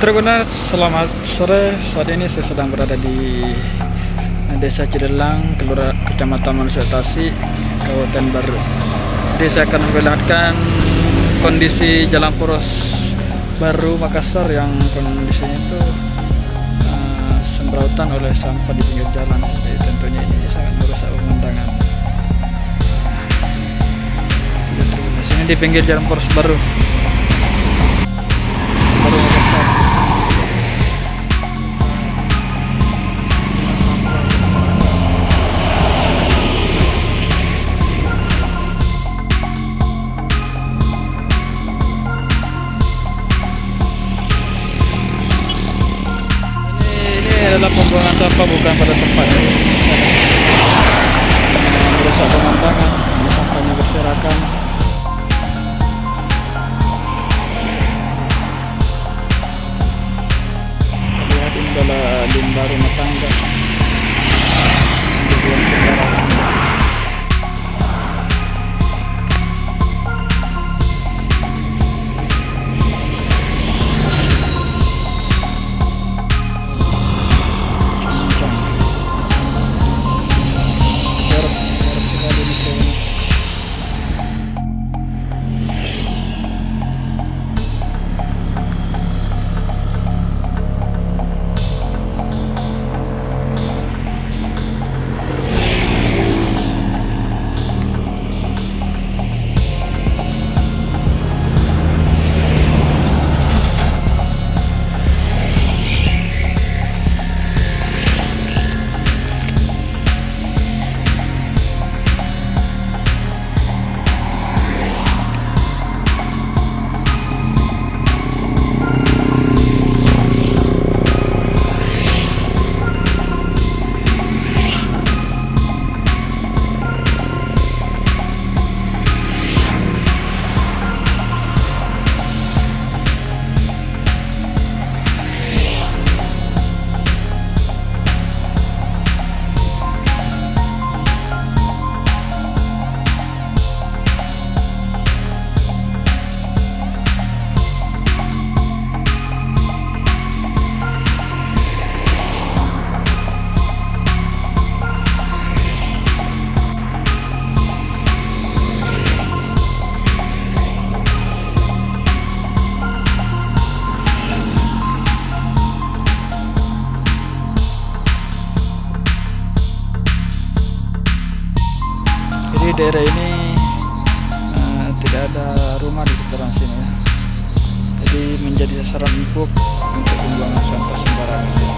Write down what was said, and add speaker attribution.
Speaker 1: Tribunal, selamat sore. Saat ini saya sedang berada di Desa Cidelang, Kecamatan Manusia Tasi, Kabupaten Baru. Jadi saya akan memperlihatkan kondisi jalan poros Baru Makassar yang kondisinya itu sembrautan oleh sampah di pinggir jalan. Jadi tentunya ini sangat merusak pemandangan. Ini di pinggir jalan poros Baru Makassar. Adalah pembuangan sampah bukan pada tempatnya, merusak pemandangan, sampahnya berserakan. Lihat, ini adalah limbah rumah tangga yang dibuang sembarangan. Jadi daerah ini tidak ada rumah di sekitaran sini ya. Jadi menjadi sasaran empuk untuk pembuangan sampah sembarangan.